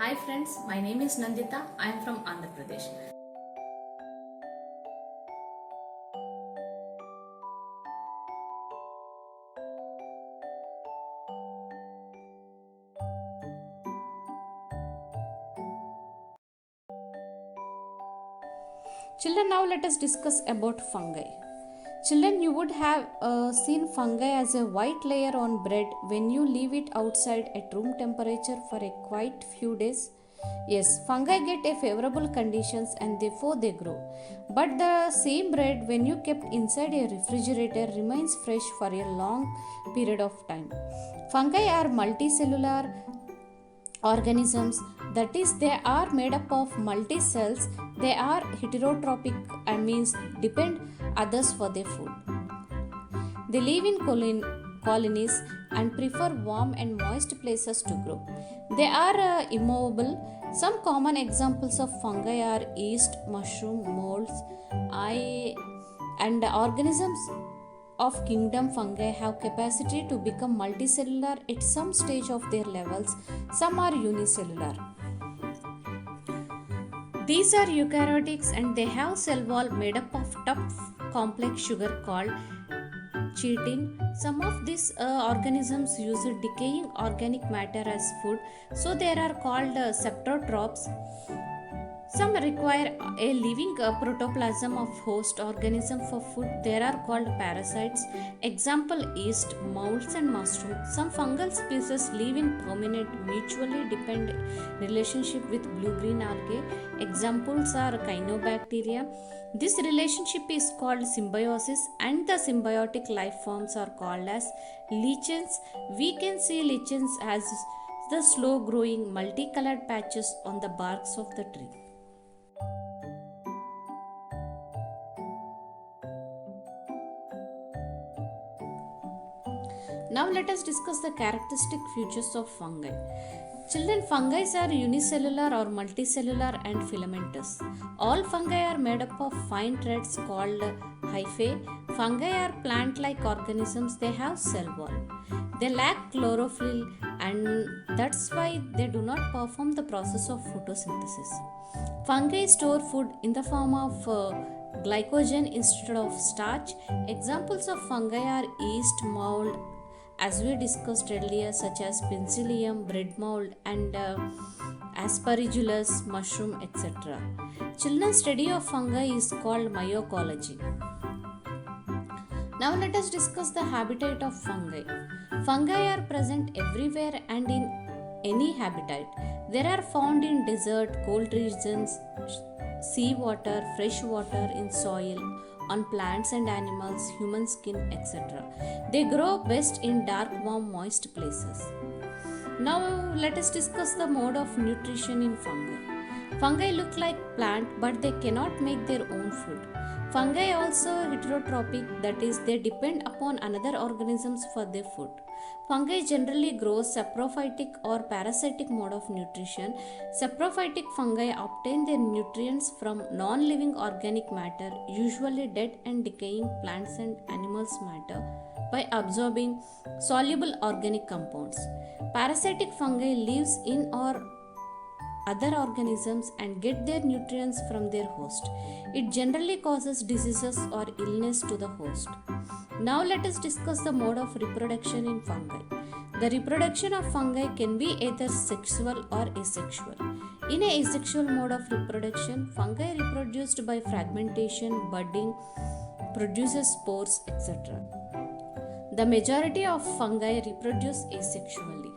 Hi friends, my name is Nandita. I am from Andhra Pradesh. Children, now let us discuss about fungi. Children, you would have seen fungi as a white layer on bread when you leave it outside at room temperature for a quite few days. Yes, fungi get a favorable conditions and therefore they grow. But the same bread when you kept inside a refrigerator remains fresh for a long period of time. Fungi are multicellular organisms, that is they are made up of multi cells. They are heterotrophic and means depend others for their food. They live in colonies and prefer warm and moist places to grow. They are immovable. Some common examples of fungi are yeast, mushroom, molds, I, and organisms of kingdom. Fungi have capacity to become multicellular at some stage of their levels. Some are unicellular. These are eukaryotics and they have cell wall made up of tough complex sugar called chitin. Some of these organisms use decaying organic matter as food, so they are called septotrophs. Some require a living protoplasm of host organism for food. There are called parasites. Example yeast, molds and mushroom. Some fungal species live in permanent mutually dependent relationship with blue-green algae. Examples are cyanobacteria. This relationship is called symbiosis and the symbiotic life forms are called as lichens. We can see lichens as the slow growing multicolored patches on the barks of the tree. Now let us discuss the characteristic features of fungi. Children, fungi are unicellular or multicellular and filamentous. All fungi are made up of fine threads called hyphae. Fungi are plant-like organisms. They have cell wall. They lack chlorophyll and that's why they do not perform the process of photosynthesis. Fungi store food in the form of glycogen instead of starch. Examples of fungi are yeast, mold, as we discussed earlier, such as penicillium, bread mold, and aspergillus, mushroom, etc. Children's study of fungi is called mycology. Now let us discuss the habitat of fungi. Fungi are present everywhere and in any habitat. They are found in desert, cold regions, sea water, fresh water, in soil, on plants and animals, human skin, etc. They grow best in dark, warm, moist places. Now let us discuss the mode of nutrition in fungi. Fungi look like plant but they cannot make their own food. Fungi also heterotrophic, that is they depend upon another organisms for their food. Fungi generally grow saprophytic or parasitic mode of nutrition. Saprophytic fungi obtain their nutrients from non-living organic matter, usually dead and decaying plants and animals matter, by absorbing soluble organic compounds. Parasitic fungi lives in or other organisms and get their nutrients from their host. It generally causes diseases or illness to the host. Now let us discuss the mode of reproduction in fungi. The reproduction of fungi can be either sexual or asexual. In a asexual mode of reproduction, fungi reproduced by fragmentation, budding, produces spores, etc. The majority of fungi reproduce asexually.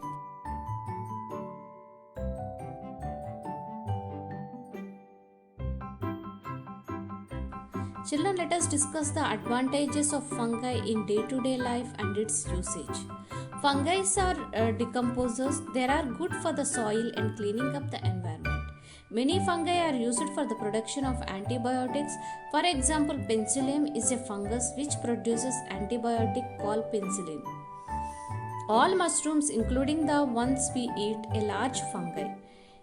Children, let us discuss the advantages of fungi in day-to-day life and its usage. Fungi are decomposers. They are good for the soil and cleaning up the environment. Many fungi are used for the production of antibiotics. For example, penicillium is a fungus which produces antibiotic called penicillin. All mushrooms, including the ones we eat, a large fungi.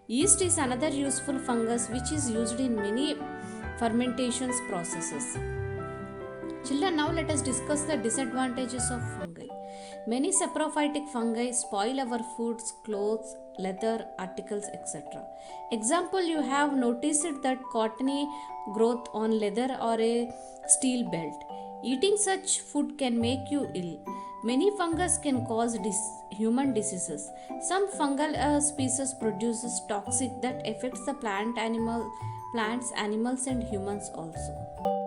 Yeast is another useful fungus which is used in many fermentations processes. Children, now let us discuss the disadvantages of fungi. Many saprophytic fungi spoil our foods, clothes, leather articles, etc. Example, you have noticed that cottony growth on leather or a steel belt. Eating such food can make you ill. Many fungus can cause human diseases. Some fungal species produces toxic that affects the plants, animals and humans also.